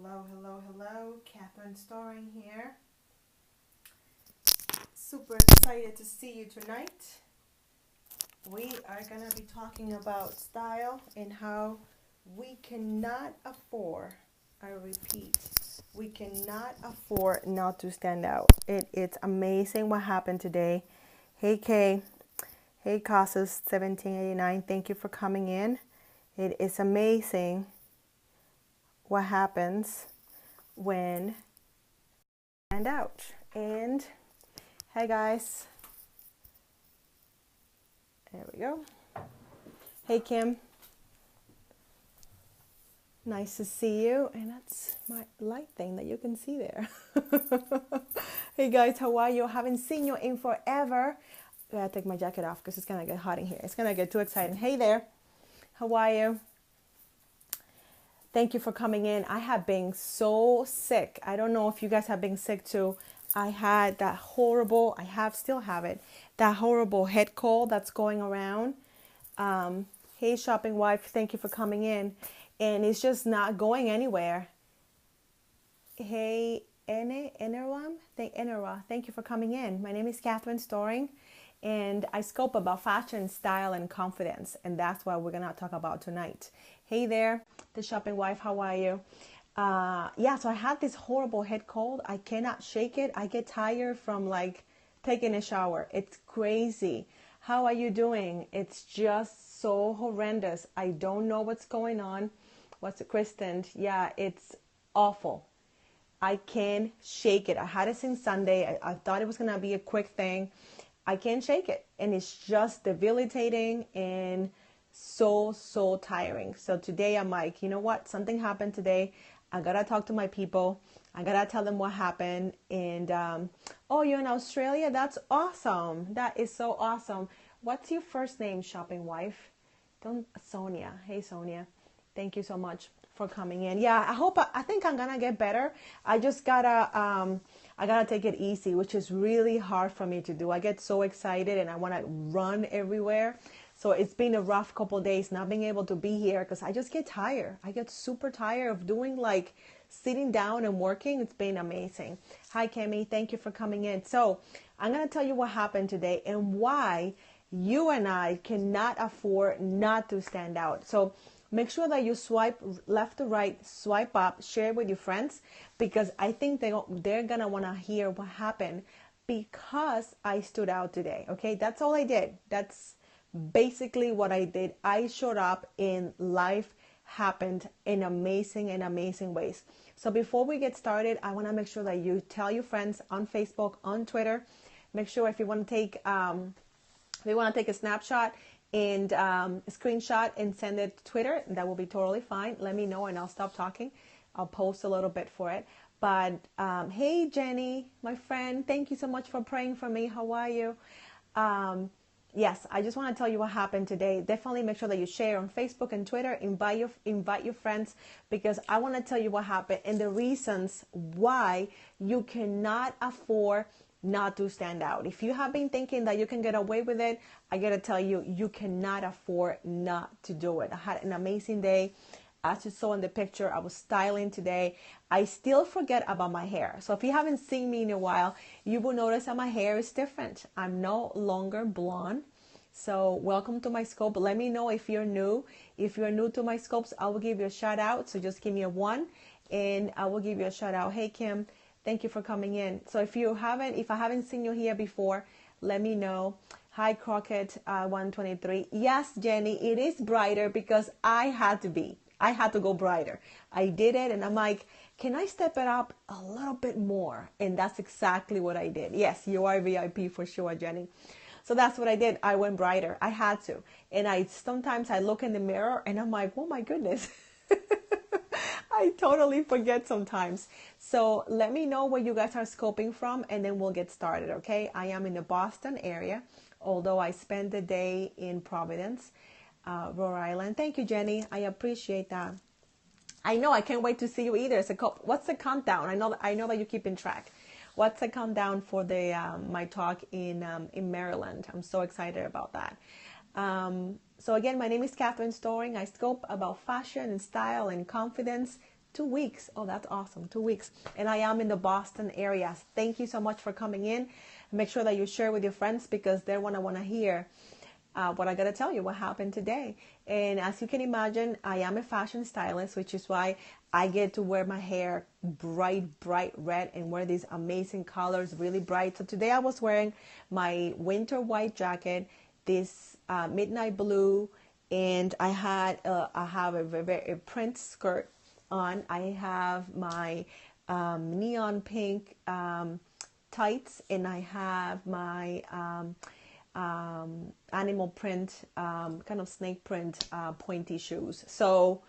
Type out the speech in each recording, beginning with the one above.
Hello, hello, hello. Catherine Storing here. Super excited to see you tonight. We are going to be talking about style and how we cannot afford, I repeat, we cannot afford not to stand out. It's amazing what happened today. Hey, Kay. Hey, Casas 1789. Thank you for coming in. It is amazing what happens when stand out. And hey guys, there we go. Hey Kim, nice to see you. And that's my light thing that you can see there. Hey guys, how are you? Haven't seen you in forever. I gotta take my jacket off because it's gonna get hot in here. It's gonna get too exciting. Hey there, how are you? Thank you for coming in. I have been so sick. I don't know if you guys have been sick too. I had that horrible, still have it, that horrible head cold that's going around. Hey, shopping wife, thank you for coming in. And it's just not going anywhere. Hey, Enerwa, thank you for coming in. My name is Catherine Storing, and I scope about fashion, style, and confidence. And that's what we're going to talk about tonight. Hey there, the shopping wife, how are you? So I had this horrible head cold. I cannot shake it. I get tired from like taking a shower. It's crazy. How are you doing? It's just so horrendous. I don't know what's going on. What's it, Kristen? Yeah, it's awful. I can't shake it. I had it since Sunday. I thought it was going to be a quick thing. I can't shake it. And it's just debilitating and so tiring. So today I'm like, you know what? Something happened today. I got to talk to my people. I got to tell them what happened. And, oh, you're in Australia? That's awesome. That is so awesome. What's your first name, shopping wife? Sonia. Hey, Sonia. Thank you so much for coming in. Yeah, I think I'm going to get better. I just I gotta take it easy, which is really hard for me to do. I get so excited and I want to run everywhere. So it's been a rough couple of days not being able to be here because I just get tired. I get super tired of doing like sitting down and working. It's been amazing. Hi, Kemi. Thank you for coming in. So I'm going to tell you what happened today and why you and I cannot afford not to stand out. So make sure that you swipe left to right, swipe up, share with your friends, because I think they're going to want to hear what happened because I stood out today. Okay, that's all I did. That's basically what I did. I showed up and life happened in amazing ways. So before we get started, I want to make sure that you tell your friends on Facebook, on Twitter. Make sure if you want to take a snapshot and a screenshot and send it to Twitter, that will be totally fine. Let me know and I'll stop talking. I'll post a little bit for it. But hey, Jenny, my friend, thank you so much for praying for me. How are you? Yes, I just want to tell you what happened today. Definitely make sure that you share on Facebook and Twitter. Invite your friends, because I want to tell you what happened and the reasons why you cannot afford not to stand out. If you have been thinking that you can get away with it, I got to tell you, you cannot afford not to do it. I had an amazing day. As you saw in the picture, I was styling today. I still forget about my hair. So if you haven't seen me in a while, you will notice that my hair is different. I'm no longer blonde. So welcome to my scope. Let me know if you're new. If you're new to my scopes, I will give you a shout out. So just give me a 1 and I will give you a shout out. Hey, Kim, thank you for coming in. So if I haven't seen you here before, let me know. Hi, Crockett 123. Yes, Jenny, it is brighter because I had to go brighter. I did it and I'm like, can I step it up a little bit more? And that's exactly what I did. Yes, you are VIP for sure, Jenny. So that's what I did. I went brighter. I had to. And sometimes I look in the mirror and I'm like, oh my goodness. I totally forget sometimes. So let me know where you guys are scoping from and then we'll get started, okay? I am in the Boston area, although I spent the day in Providence, Rhode Island. Thank you, Jenny. I appreciate that. I know. I can't wait to see you either. What's the countdown? I know that you keep in track. What's the countdown for my talk in Maryland? I'm so excited about that. So again, my name is Catherine Storing. I scope about fashion and style and confidence 2 weeks. Oh, that's awesome. 2 weeks. And I am in the Boston area. Thank you so much for coming in. Make sure that you share with your friends because they're want to hear what I got to tell you, what happened today. And as you can imagine, I am a fashion stylist, which is why I get to wear my hair bright red and wear these amazing colors, really bright. So today I was wearing my winter white jacket, this midnight blue, and I have a print skirt on. I have my neon pink tights, and I have my animal print, kind of snake print pointy shoes. So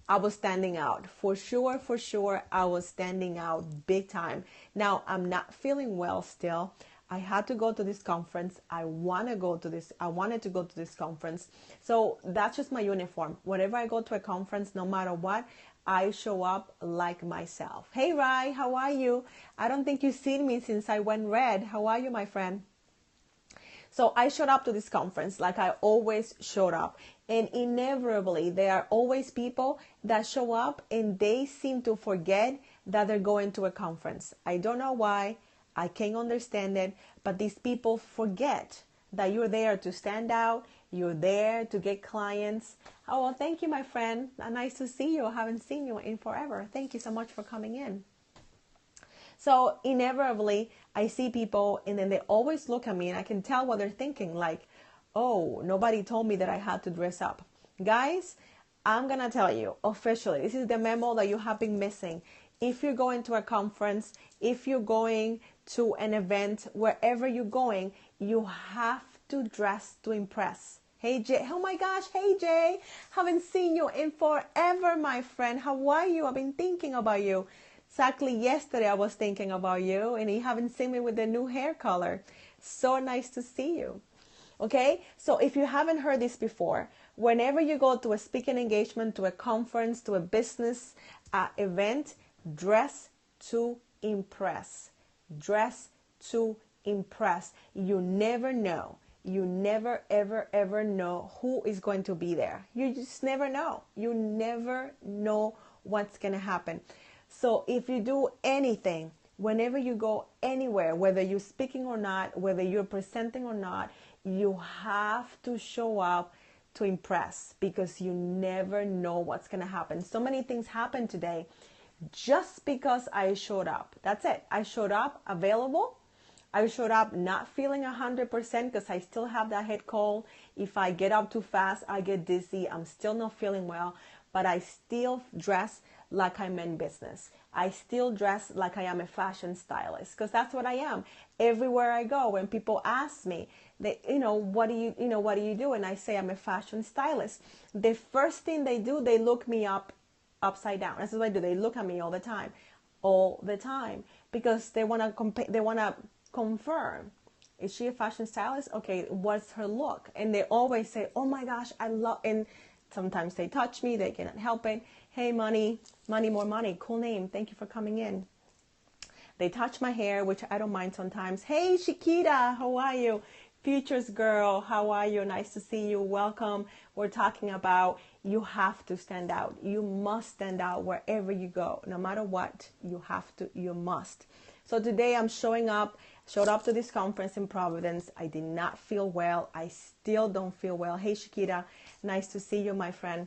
I was standing out for sure. I was standing out big time. Now I'm not feeling well still. I had to go to this conference. I wanted to go to this conference. So that's just my uniform. Whenever I go to a conference, no matter what, I show up like myself. Hey, Rai, how are you? I don't think you've seen me since I went red. How are you, my friend? So I showed up to this conference like I always showed up. And inevitably, there are always people that show up and they seem to forget that they're going to a conference. I don't know why. I can't understand it. But these people forget that you're there to stand out. You're there to get clients. Oh, well, thank you, my friend. Nice to see you. I haven't seen you in forever. Thank you so much for coming in. So inevitably, I see people and then they always look at me and I can tell what they're thinking, like, oh, nobody told me that I had to dress up. Guys, I'm going to tell you officially, this is the memo that you have been missing. If you're going to a conference, if you're going to an event, wherever you're going, you have to dress to impress. Hey, Jay. Oh my gosh. Hey, Jay. Haven't seen you in forever, my friend. How are you? I've been thinking about you. Exactly yesterday I was thinking about you and you haven't seen me with the new hair color. So nice to see you. Okay, so if you haven't heard this before, whenever you go to a speaking engagement, to a conference, to a business event, dress to impress. Dress to impress. You never know. You never, ever know who is going to be there. You just never know. You never know what's going to happen. So if you do anything, whenever you go anywhere, whether you're speaking or not, whether you're presenting or not, you have to show up to impress because you never know what's going to happen. So many things happened today just because I showed up. That's it. I showed up available. I showed up not feeling 100% because I still have that head cold. If I get up too fast, I get dizzy. I'm still not feeling well, but I still dress like I'm in business. I still dress like I am a fashion stylist because that's what I am. Everywhere I go, when people ask me, what do you do? And I say I'm a fashion stylist. The first thing they do, they look me upside down. That's what I do. They look at me all the time, because they want to confirm. Is she a fashion stylist? Okay, what's her look? And they always say, oh my gosh, I love, and sometimes they touch me, they cannot help it. Hey, money, more money, cool name. Thank you for coming in. They touch my hair, which I don't mind sometimes. Hey, Shikita, how are you? Futures girl, how are you? Nice to see you. Welcome. We're talking about you have to stand out. You must stand out wherever you go. No matter what, you must. So today I'm showed up to this conference in Providence. I did not feel well. I still don't feel well. Hey, Shikita, nice to see you, my friend.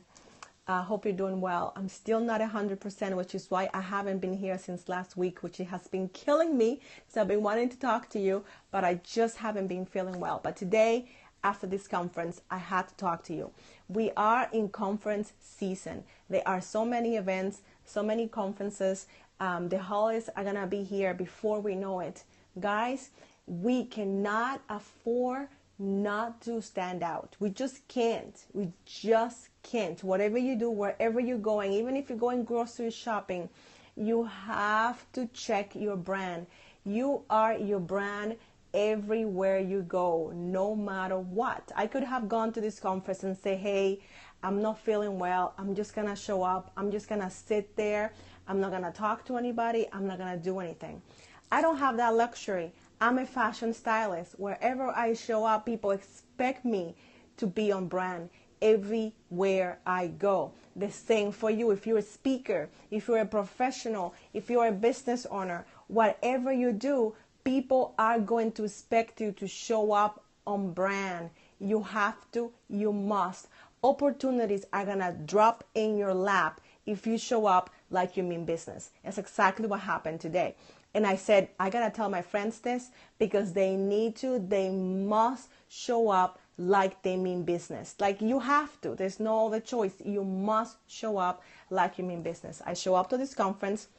I hope you're doing well. I'm still not 100%, which is why I haven't been here since last week, which has been killing me. So I've been wanting to talk to you, but I just haven't been feeling well. But today, after this conference, I had to talk to you. We are in conference season. There are so many events, so many conferences. The holidays are going to be here before we know it. Guys, we cannot afford not to stand out. We just can't. We just can't. Whatever you do, wherever you're going, even if you're going grocery shopping, you have to check your brand. You are your brand everywhere you go, no matter what. I could have gone to this conference and say, hey, I'm not feeling well. I'm just going to show up. I'm just going to sit there. I'm not going to talk to anybody. I'm not going to do anything. I don't have that luxury. I'm a fashion stylist. Wherever I show up, people expect me to be on brand. everywhere I go. The same for you. If you're a speaker, if you're a professional, if you're a business owner, whatever you do, people are going to expect you to show up on brand. You have to, you must. Opportunities are going to drop in your lap if you show up like you mean business. That's exactly what happened today. And I said, I got to tell my friends this because they need to, they must show up like they mean business. Like you have to, there's no other choice. You must show up like you mean business. I show up to this conference.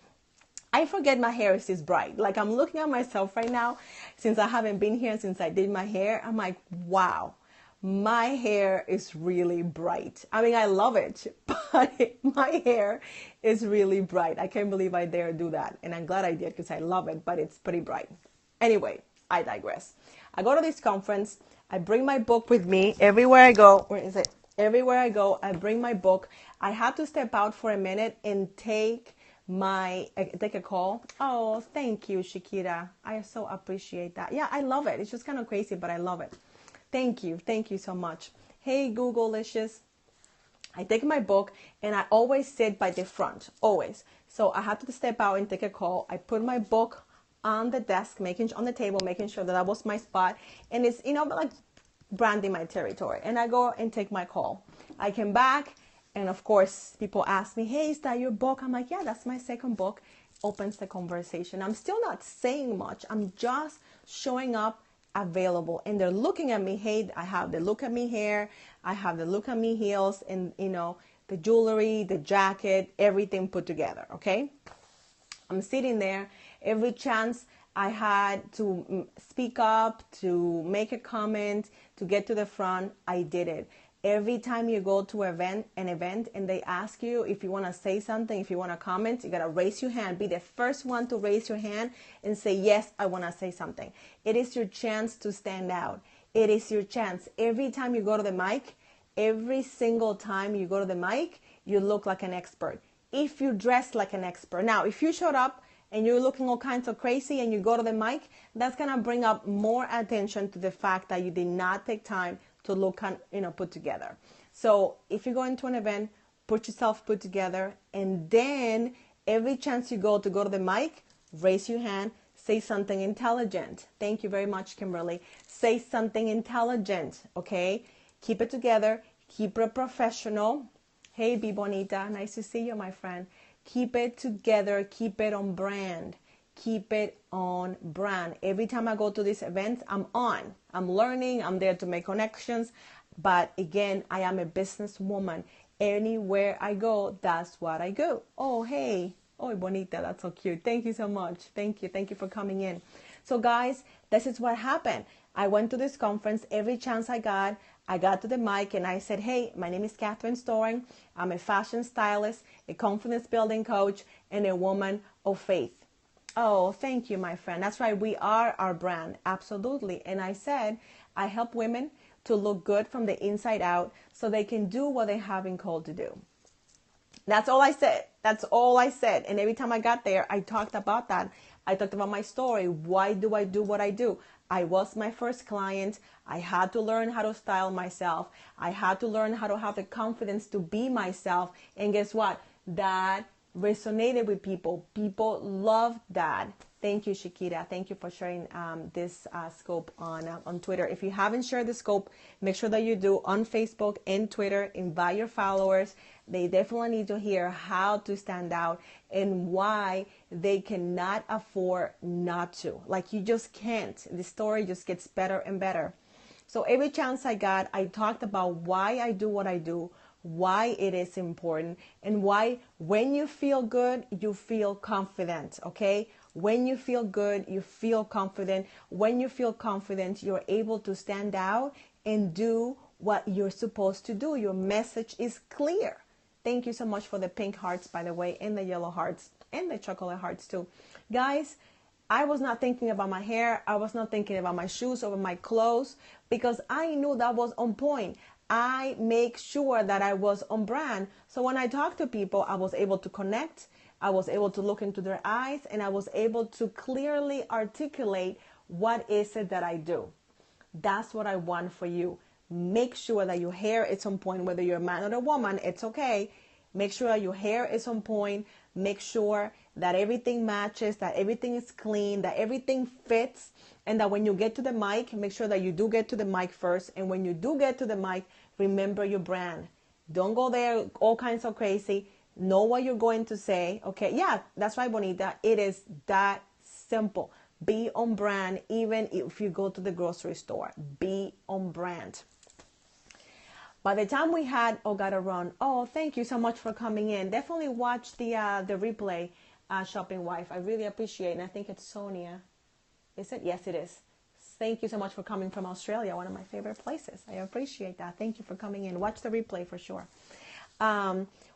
I forget my hair is this bright. Like I'm looking at myself right now since I haven't been here, since I did my hair. I'm like, wow, my hair is really bright. I mean, I love it, but my hair is really bright. I can't believe I dare do that. And I'm glad I did because I love it, but it's pretty bright. Anyway, I digress. I go to this conference. I bring my book with me everywhere I go. Where is it? Everywhere I go, I bring my book. I had to step out for a minute and take a call. Oh, thank you, Shakira. I so appreciate that. Yeah, I love it. It's just kind of crazy, but I love it. Thank you so much. Hey, Google-licious. I take my book and I always sit by the front, always. So I had to step out and take a call. I put my book on the desk, on the table, making sure that was my spot. And it's, like branding my territory. And I go and take my call. I came back. And of course, people ask me, hey, is that your book? I'm like, yeah, that's my second book. Opens the conversation. I'm still not saying much. I'm just showing up available. And they're looking at me. Hey, I have the look at me hair. I have the look at me heels and, the jewelry, the jacket, everything put together. Okay. I'm sitting there. Every chance I had to speak up, to make a comment, to get to the front, I did it. Every time you go to an event and they ask you if you want to say something, if you want to comment, you got to raise your hand. Be the first one to raise your hand and say, yes, I want to say something. It is your chance to stand out. It is your chance. Every time you go to the mic, every single time you go to the mic, you look like an expert. If you dress like an expert. Now, if you showed up and you're looking all kinds of crazy and you go to the mic, that's going to bring up more attention to the fact that you did not take time to look, put together. So if you go into an event, put yourself put together, and then every chance you go to the mic, raise your hand, say something intelligent. Thank you very much, Kimberly. Say something intelligent, okay? Keep it together. Keep it professional. Hey, Be Bonita. Nice to see you, my friend. Keep it together. Keep it on brand. Keep it on brand. Every time I go to these events, I'm on. I'm learning. I'm there to make connections. But again, I am a businesswoman. Anywhere I go, that's what I go. Oh, hey. Oh, Bonita, that's so cute. Thank you so much. Thank you. Thank you for coming in. So guys, this is what happened. I went to this conference. Every chance I got to the mic and I said, hey, my name is StyleStoring. I'm a fashion stylist, a confidence building coach, and a woman of faith. Oh, thank you, my friend. That's right. We are our brand. Absolutely. And I said, I help women to look good from the inside out so they can do what they have been called to do. That's all I said. That's all I said. And every time I got there, I talked about that. I talked about my story. Why do I do what I do? I was my first client. I had to learn how to style myself. I had to learn how to have the confidence to be myself. And guess what? That resonated with people. People love that. Thank you, Shakira. Thank you for sharing this scope on Twitter. If you haven't shared the scope, make sure that you do on Facebook and Twitter. Invite your followers. They definitely need to hear how to stand out and why they cannot afford not to. Like you just can't. The story just gets better and better. So every chance I got, I talked about why I do what I do, why it is important, and why when you feel good, you feel confident, okay? When you feel good, you feel confident. When you feel confident, you're able to stand out and do what you're supposed to do. Your message is clear. Thank you so much for the pink hearts, by the way, and the yellow hearts, and the chocolate hearts too. Guys, I was not thinking about my hair. I was not thinking about my shoes or my clothes because I knew that was on point. I make sure that I was on brand. So when I talk to people, I was able to connect. I was able to look into their eyes, and I was able to clearly articulate what is it that I do. That's what I want for you. Make sure that your hair is on point, whether you're a man or a woman, it's okay. Make sure that your hair is on point. Make sure that everything matches, that everything is clean, that everything fits, and that when you get to the mic, make sure that you do get to the mic first. And when you do get to the mic, remember your brand. Don't go there all kinds of crazy. Know what you're going to say. Okay, yeah, that's right, Bonita. It is that simple. Be on brand, even if you go to the grocery store. Be on brand. By the time we had, oh, gotta run. Oh, thank you so much for coming in. Definitely watch the replay, Shopping Wife. I really appreciate it. And I think it's Sonia. Is it? Yes, it is. Thank you so much for coming from Australia, one of my favorite places. I appreciate that. Thank you for coming in. Watch the replay for sure.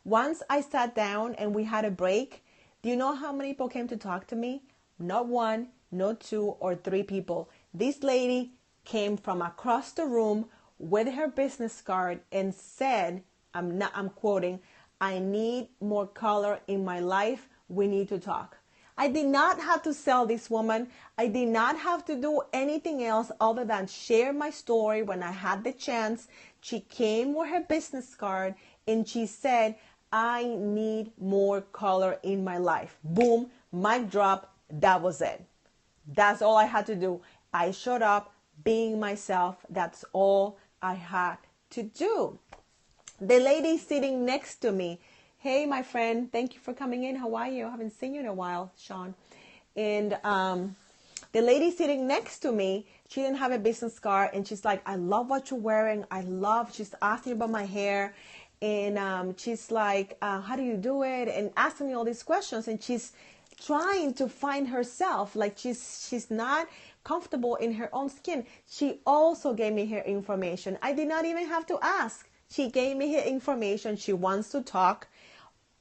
Once I sat down and we had a break, do you know how many people came to talk to me? Not one, not two or three people. This lady came from across the room with her business card and said, I'm quoting, "I need more color in my life. We need to talk." I did not have to sell this woman. I did not have to do anything else other than share my story when I had the chance. She came with her business card and she said, "I need more color in my life." Boom, mic drop. That was it. That's all I had to do. I showed up being myself. That's all I had to do. The lady sitting next to me, hey, my friend, thank you for coming in. How are you? I haven't seen you in a while, Sean. And the lady sitting next to me, she didn't have a business card. And she's like, "I love what you're wearing. She's asking about my hair. And she's like, how do you do it?" And asking me all these questions. And she's trying to find herself. Like she's not comfortable in her own skin. She also gave me her information. I did not even have to ask. She gave me her information. She wants to talk.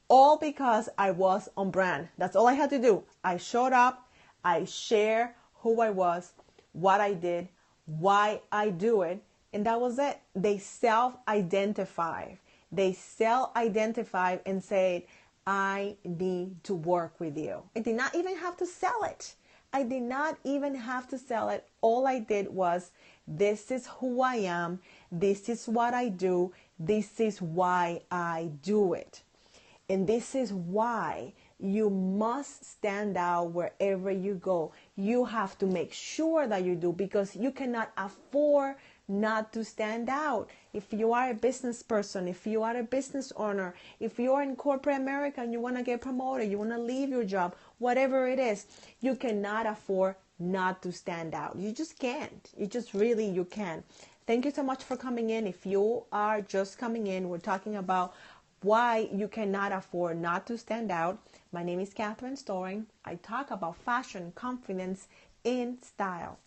All because I was on brand. That's all I had to do. I showed up. I share who I was, what I did, why I do it. And that was it. They self-identified. They self-identified and said, "I need to work with you." I did not even have to sell it. I did not even have to sell it. All I did was, this is who I am. This is what I do. This is why I do it. And this is why you must stand out wherever you go. You have to make sure that you do, because you cannot afford not to stand out. If you are a business person, if you are a business owner, if you are in corporate America and you want to get promoted, you want to leave your job, whatever it is, you cannot afford not to stand out. You just can't. You can't. Thank you so much for coming in. If you are just coming in, we're talking about why you cannot afford not to stand out. My name is StyleStoring. I talk about fashion, confidence, and style.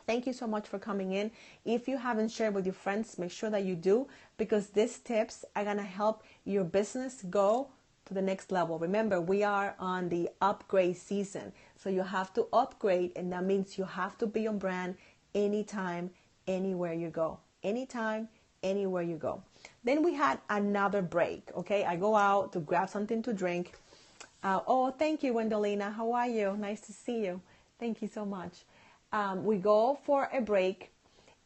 Thank you so much for coming in. If you haven't shared with your friends, make sure that you do, because these tips are going to help your business go to the next level. Remember, we are on the upgrade season. So you have to upgrade, and that means you have to be on brand anytime, anywhere you go. Anytime, anywhere you go. Then we had another break. Okay, I go out to grab something to drink. Oh, thank you, Wendolina. How are you? Nice to see you. Thank you so much. We go for a break,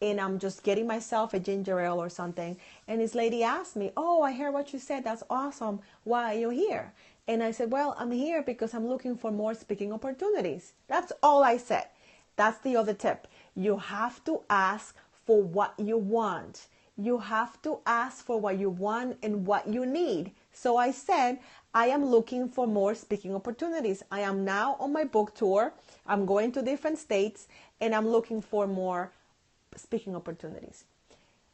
and I'm just getting myself a ginger ale or something. And this lady asked me, "Oh, I heard what you said. That's awesome. Why are you here?" And I said, "Well, I'm here because I'm looking for more speaking opportunities." That's all I said. That's the other tip. You have to ask for what you want. You have to ask for what you want and what you need. So I said, I am looking for more speaking opportunities. I am now on my book tour. I'm going to different states, and I'm looking for more speaking opportunities.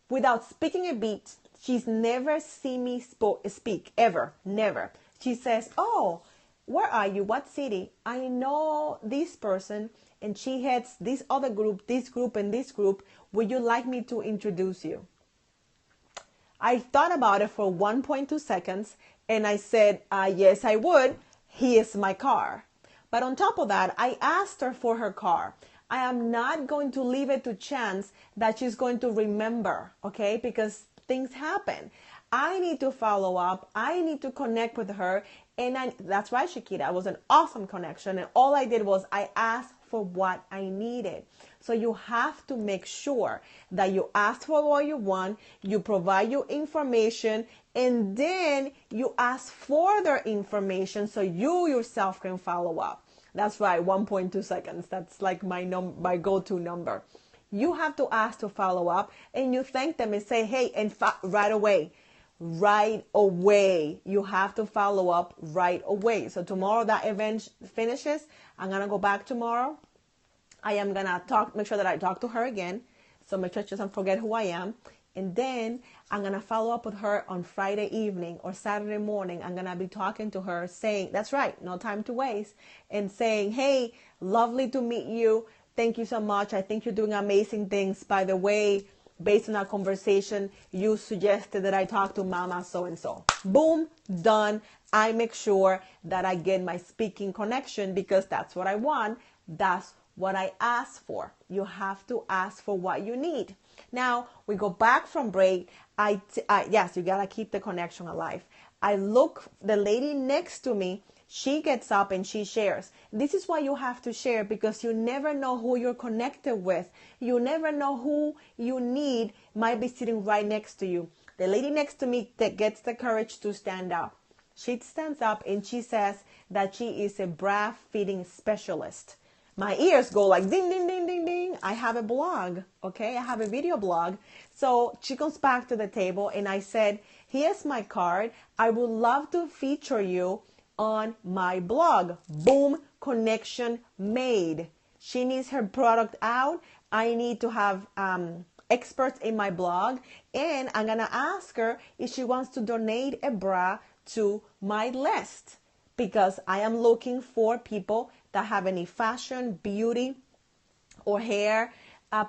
Without speaking a beat, she's never seen me speak, ever, never. She says, "Oh, where are you? What city? I know this person, and she heads this other group, and this group. Would you like me to introduce you?" I thought about it for 1.2 seconds, and I said, yes, I would. Here's my car. But on top of that, I asked her for her car. I am not going to leave it to chance that she's going to remember, okay? Because things happen. I need to follow up. I need to connect with her. And that's right, Shakira. It was an awesome connection. And all I did was I asked for what I needed. So you have to make sure that you ask for what you want, you provide your information, and then you ask further information so you yourself can follow up. That's right, 1.2 seconds. That's like my go-to number. You have to ask to follow up, and you thank them and say, hey, and right away. Right away. You have to follow up right away. So tomorrow that event finishes. I'm going to go back tomorrow. I am going to make sure that I talk to her again. So make sure she doesn't forget who I am. And then I'm going to follow up with her on Friday evening or Saturday morning. I'm going to be talking to her saying, that's right, no time to waste. And saying, hey, lovely to meet you. Thank you so much. I think you're doing amazing things. By the way, based on our conversation, you suggested that I talk to Mama so-and-so. Boom, done. I make sure that I get my speaking connection because that's what I want. That's what I ask for. You have to ask for what you need. Now, we go back from break. Yes, you got to keep the connection alive. I look, the lady next to me, she gets up and she shares. This is why you have to share, because you never know who you're connected with. You never know who you need might be sitting right next to you. The lady next to me that gets the courage to stand up. She stands up and she says that she is a bra fitting specialist. My ears go like ding, ding, ding, ding, ding. I have a blog, okay? I have a video blog. So she comes back to the table and I said, here's my card. I would love to feature you on my blog. Boom, connection made. She needs her product out. I need to have experts in my blog, and I'm gonna ask her if she wants to donate a bra to my list, because I am looking for people that have any fashion, beauty, or hair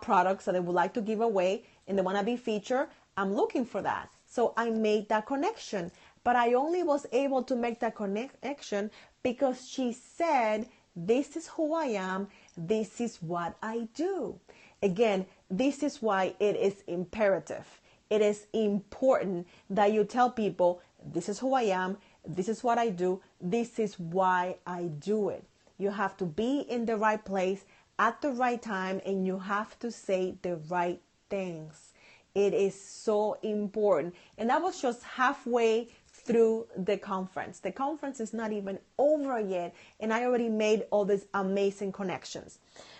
products that they would like to give away and they want to be featured. I'm looking for that. So I made that connection. But I only was able to make that connection because she said, this is who I am. This is what I do. Again, this is why it is imperative. It is important that you tell people, this is who I am. This is what I do. This is why I do it. You have to be in the right place at the right time, and you have to say the right things. It is so important. And that was just halfway through the conference. The conference is not even over yet, and I already made all these amazing connections.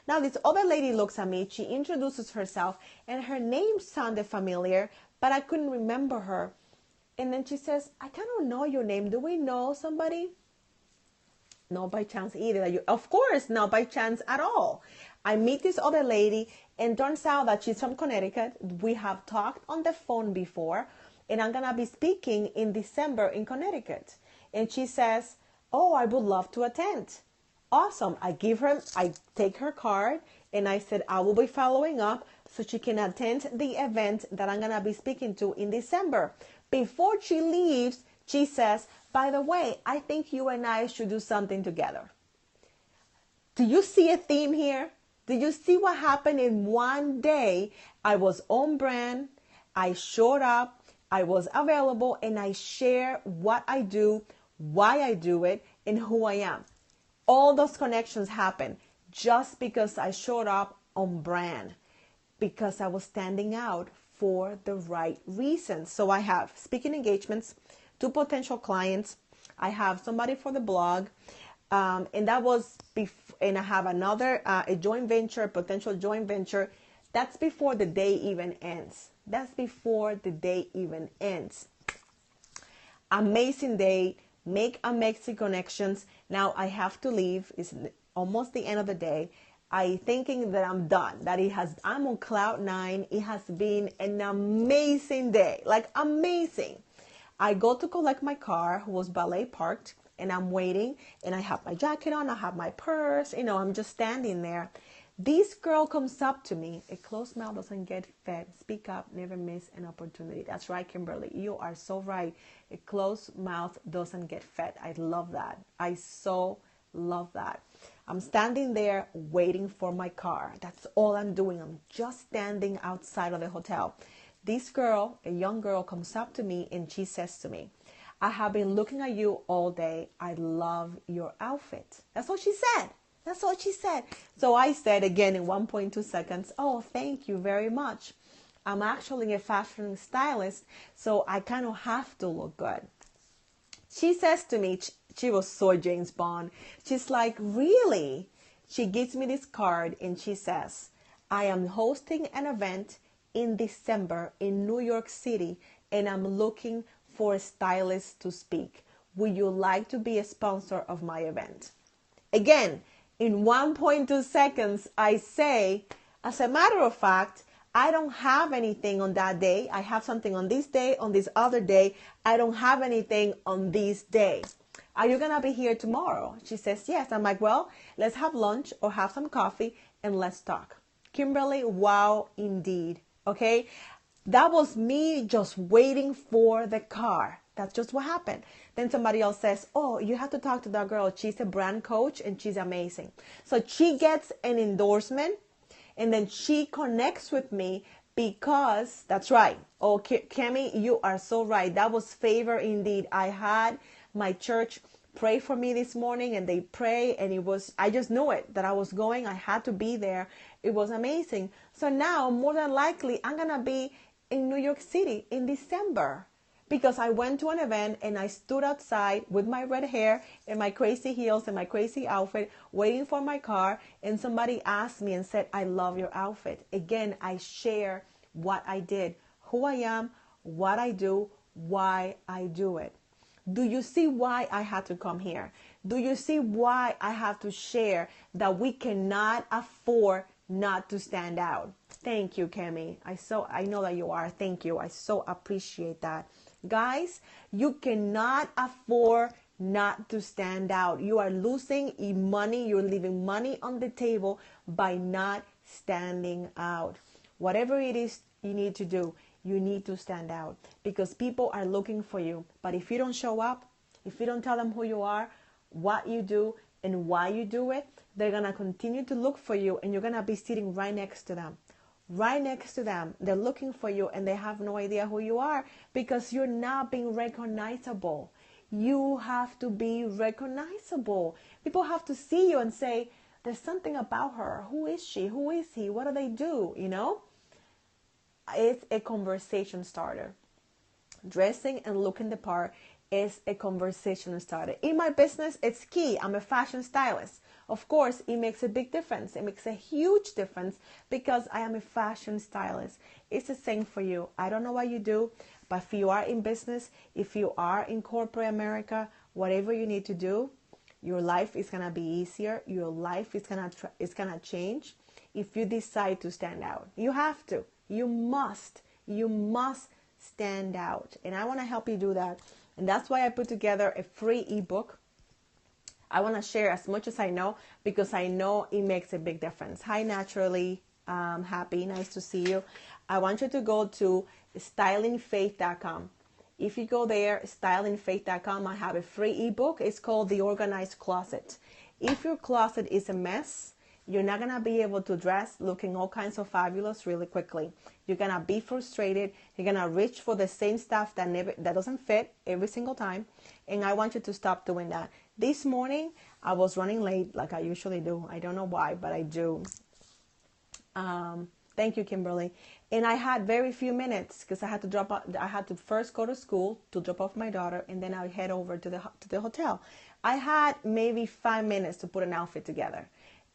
Now this other lady looks at me, she introduces herself, and her name sounded familiar, but I couldn't remember her. And then she says, I kind of know your name. Do we know somebody? Not by chance either. Of course, not by chance at all. I meet this other lady, and turns out that she's from Connecticut. We have talked on the phone before, and I'm going to be speaking in December in Connecticut. And she says, oh, I would love to attend. Awesome. I take her card, and I said, I will be following up so she can attend the event that I'm going to be speaking to in December. Before she leaves, she says, by the way, I think you and I should do something together. Do you see a theme here? Do you see what happened in one day? I was on brand. I showed up. I was available, and I share what I do, why I do it, and who I am. All those connections happen just because I showed up on brand, because I was standing out for the right reasons. So I have speaking engagements, 2 potential clients. I have somebody for the blog, and that was and I have another a joint venture, potential joint venture. That's before the day even ends. That's before the day even ends. Amazing day. Make amazing connections. Now I have to leave. It's almost the end of the day. I thinking that I'm done. I'm on cloud 9. It has been an amazing day. Like amazing. I go to collect my car, who was valet parked, and I'm waiting, and I have my jacket on, I have my purse, I'm just standing there. This girl comes up to me. A closed mouth doesn't get fed. Speak up, never miss an opportunity. That's right, Kimberly. You are so right. A closed mouth doesn't get fed. I love that. I so love that. I'm standing there waiting for my car. That's all I'm doing. I'm just standing outside of the hotel. This girl, a young girl, comes up to me and she says to me, I have been looking at you all day. I love your outfit. That's what she said. That's what she said. So I said again in 1.2 seconds, oh, thank you very much. I'm actually a fashion stylist, so I kind of have to look good. She says to me, she was so James Bond. She's like, really? She gives me this card and she says, I am hosting an event in December in New York City and I'm looking for a stylist to speak. Would you like to be a sponsor of my event? Again, in 1.2 seconds, I say, as a matter of fact, I don't have anything on that day. I have something on this day, on this other day. I don't have anything on this day. Are you going to be here tomorrow? She says, yes. I'm like, well, let's have lunch or have some coffee and let's talk. Kimberly, wow, indeed. Okay. That was me just waiting for the car. That's just what happened. Then somebody else says, oh, you have to talk to that girl. She's a brand coach and she's amazing. So she gets an endorsement and then she connects with me because that's right. Oh, Kemi, you are so right. That was favor indeed. I had my church pray for me this morning and they pray and I just knew it that I was going. I had to be there. It was amazing. So now more than likely I'm going to be in New York City in December. Because I went to an event and I stood outside with my red hair and my crazy heels and my crazy outfit waiting for my car. And somebody asked me and said, I love your outfit. Again, I share what I did, who I am, what I do, why I do it. Do you see why I had to come here? Do you see why I have to share that we cannot afford not to stand out? Thank you, Kemi. I know that you are. Thank you. I so appreciate that. Guys, you cannot afford not to stand out. You are losing money. You're leaving money on the table by not standing out. Whatever it is you need to do, you need to stand out because people are looking for you. But if you don't show up, if you don't tell them who you are, what you do, and why you do it, they're going to continue to look for you and you're going to be sitting right next to them. Right next to them. They're looking for you and they have no idea who you are because you're not being recognizable. You have to be recognizable. People have to see you and say, there's something about her. Who is she? Who is he? What do they do? You know, it's a conversation starter. Dressing and looking the part is a conversation starter. In my business, it's key. I'm a fashion stylist. Of course, it makes a big difference. It makes a huge difference because I am a fashion stylist. It's the same for you. I don't know what you do, but if you are in business, if you are in corporate America, whatever you need to do, your life is going to be easier. Your life is going to change if you decide to stand out. You have to. You must stand out. And I want to help you do that. And that's why I put together a free ebook. I want to share as much as I know because I know it makes a big difference. Hi, Naturally Happy. Nice to see you. I want you to go to stylingfaith.com. If you go there, stylingfaith.com, I have a free ebook. It's called The Organized Closet. If your closet is a mess, you're not going to be able to dress looking all kinds of fabulous really quickly. You're going to be frustrated. You're going to reach for the same stuff that doesn't fit every single time. And I want you to stop doing that. This morning, I was running late like I usually do. I don't know why, but I do. Thank you, Kimberly. And I had very few minutes because I had to first go to school to drop off my daughter, and then I head over to the hotel. I had maybe 5 minutes to put an outfit together.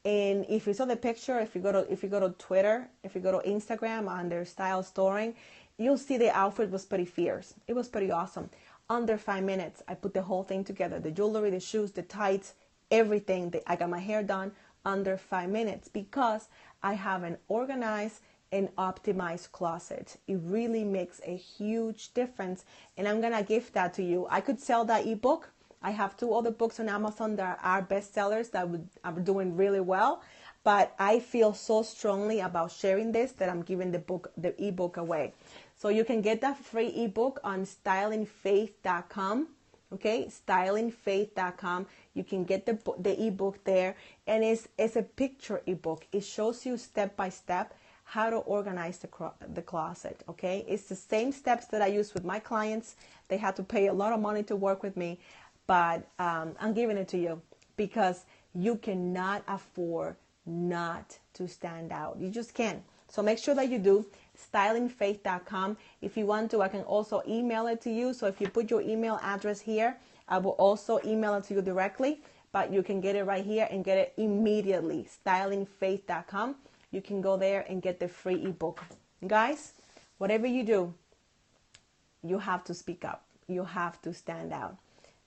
And if you saw the picture, if you go to Twitter, if you go to Instagram under StyleStoring, you'll see the outfit was pretty fierce. It was pretty awesome. Under 5 minutes, I put the whole thing together. The jewelry, the shoes, the tights, everything. I got my hair done under 5 minutes because I have an organized and optimized closet. It really makes a huge difference. And I'm going to gift that to you. I could sell that ebook. I have 2 other books on Amazon that are bestsellers that are doing really well. But I feel so strongly about sharing this that I'm giving the ebook away. So you can get that free ebook on stylingfaith.com. Okay, stylingfaith.com. You can get the ebook there, and it's a picture ebook. It shows you step by step how to organize the closet. Okay, it's the same steps that I use with my clients. They had to pay a lot of money to work with me, but I'm giving it to you. because you cannot afford not to stand out. You just can't. So make sure that you do. stylingfaith.com. If you want to, I can also email it to you. So if you put your email address here, I will also email it to you directly, but you can get it right here and get it immediately. stylingfaith.com. You can go there and get the free ebook. Guys, whatever you do, you have to speak up. You have to stand out.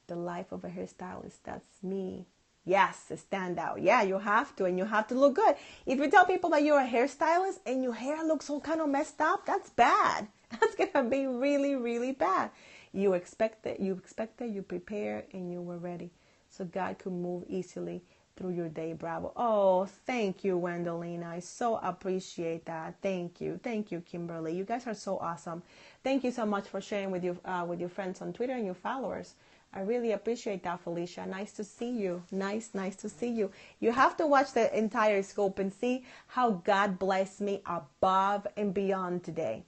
The life of a hairstylist, that's me. Yes, stand out. Yeah, you have to, and you have to look good. If you tell people that you're a hairstylist and your hair looks all kind of messed up, that's bad. That's gonna be really, really bad. You expect it, you prepare, and you were ready. So God could move easily through your day. Bravo. Oh, thank you, Wendelina. I so appreciate that. Thank you. Thank you, Kimberly. You guys are so awesome. Thank you so much for sharing with your friends on Twitter and your followers. I really appreciate that, Felicia. Nice to see you. Nice to see you. You have to watch the entire scope and see how God blessed me above and beyond today.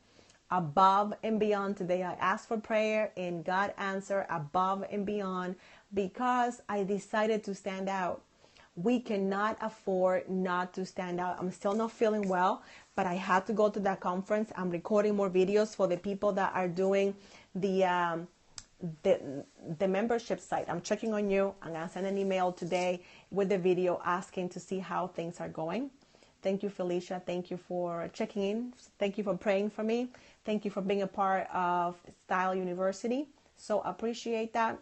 Above and beyond today. I asked for prayer and God answered above and beyond because I decided to stand out. We cannot afford not to stand out. I'm still not feeling well, but I had to go to that conference. I'm recording more videos for the people that are doing the membership site. I'm checking on you. I'm going to send an email today with the video asking to see how things are going. Thank you, Felicia. Thank you for checking in. Thank you for praying for me. Thank you for being a part of Style University. So appreciate that.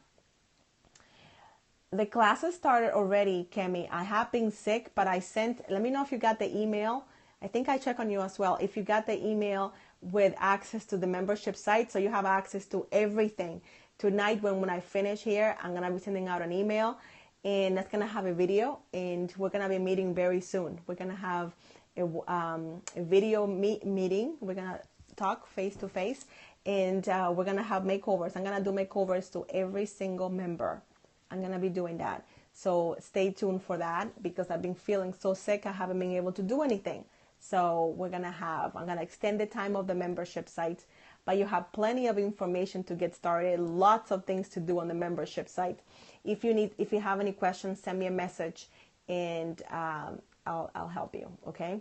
The classes started already, Kemi. I have been sick, but let me know if you got the email. I think I check on you as well. If you got the email with access to the membership site, so you have access to everything. Tonight, when I finish here, I'm going to be sending out an email, and that's going to have a video, and we're going to be meeting very soon. We're going to have a video meeting. We're going to talk face to face, and we're going to have makeovers. I'm going to do makeovers to every single member. I'm going to be doing that. So stay tuned for that because I've been feeling so sick. I haven't been able to do anything. So I'm going to extend the time of the membership site, but you have plenty of information to get started. Lots of things to do on the membership site. If you have any questions, send me a message and I'll help you. Okay.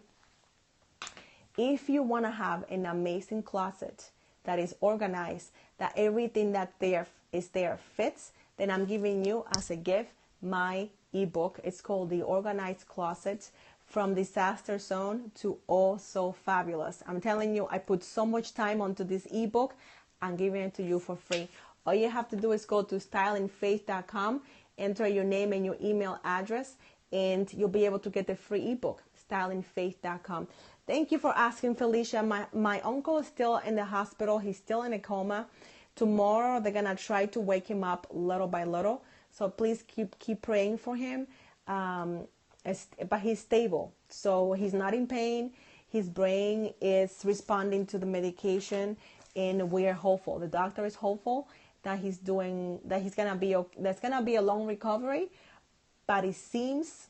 If you want to have an amazing closet that is organized, that everything that is there fits, then I'm giving you as a gift my ebook. It's called The Organized Closet, From Disaster Zone to Oh So Fabulous. I'm telling you, I put so much time onto this ebook. I'm giving it to you for free. All you have to do is go to stylingfaith.com, enter your name and your email address, and you'll be able to get the free ebook, stylingfaith.com. Thank you for asking, Felicia. My uncle is still in the hospital. He's still in a coma. Tomorrow, they're going to try to wake him up little by little. So please keep praying for him. But he's stable. So he's not in pain. His brain is responding to the medication. And we are hopeful. The doctor is hopeful that that's going to be a long recovery. But it seems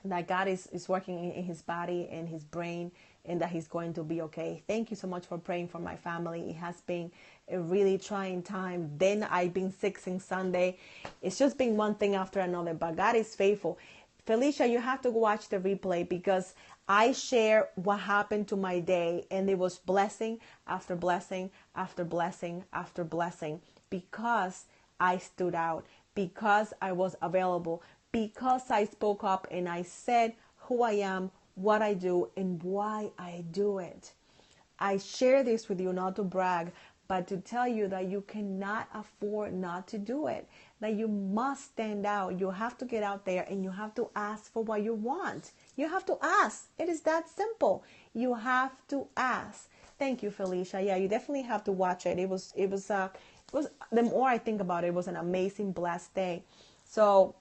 that God is working in his body and his brain, and that he's going to be okay. Thank you so much for praying for my family. It has been a really trying time. Then I've been sick since Sunday. It's just been one thing after another, but God is faithful. Felicia, you have to watch the replay because I share what happened to my day, and it was blessing after blessing after blessing after blessing because I stood out, because I was available, because I spoke up and I said who I am, what I do, and why I do it. I share this with you not to brag, but to tell you that you cannot afford not to do it, that you must stand out. You have to get out there and you have to ask for what you want. You have to ask. It is that simple. You have to ask. Thank you, Felicia. Yeah, you definitely have to watch it. It was the more I think about it, it was an amazing, blessed day. So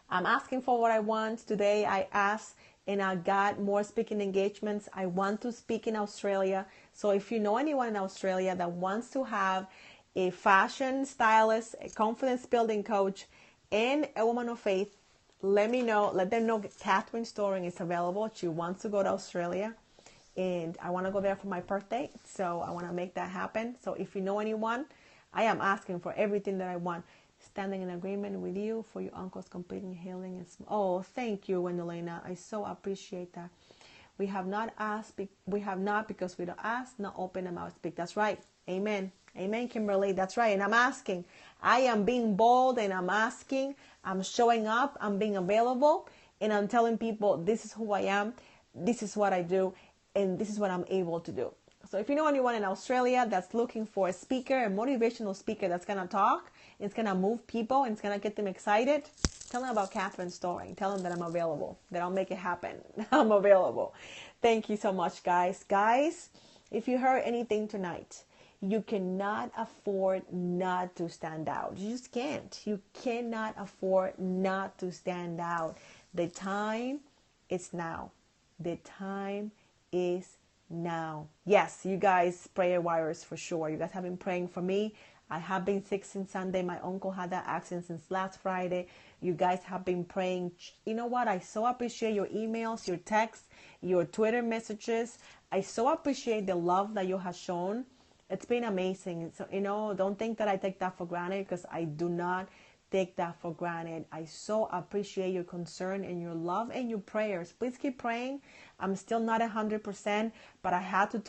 I'm asking for what I want. Today I asked and I got more speaking engagements. I want to speak in Australia. So if you know anyone in Australia that wants to have a fashion stylist, a confidence building coach, and a woman of faith, let me know. Let them know Catherine Storing is available. She wants to go to Australia. And I want to go there for my birthday. So I want to make that happen. So if you know anyone, I am asking for everything that I want. standing in agreement with you for your uncle's completing healing. Oh, thank you, Wendolena. I so appreciate that. We have not asked, we have not because we don't ask, not open our mouth speak. That's right. Amen. Amen, Kimberly. That's right. And I'm asking. I am being bold and I'm asking. I'm showing up. I'm being available. And I'm telling people, this is who I am. This is what I do. And this is what I'm able to do. So if you know anyone in Australia that's looking for a speaker, a motivational speaker that's going to talk, it's going to move people, and it's going to get them excited, tell them about Catherine Storing. Tell them that I'm available, that I'll make it happen. I'm available. Thank you so much, guys. Guys, if you heard anything tonight, you cannot afford not to stand out. You just can't. You cannot afford not to stand out. The time is now. The time is now. Yes, you guys, prayer warriors for sure. You guys have been praying for me. I have been sick since Sunday. My uncle had that accident since last Friday. You guys have been praying. You know what? I so appreciate your emails, your texts, your Twitter messages. I so appreciate the love that you have shown. It's been amazing. So, don't think that I take that for granted, because I do not take that for granted. I so appreciate your concern and your love and your prayers. Please keep praying. I'm still not 100%, but I had to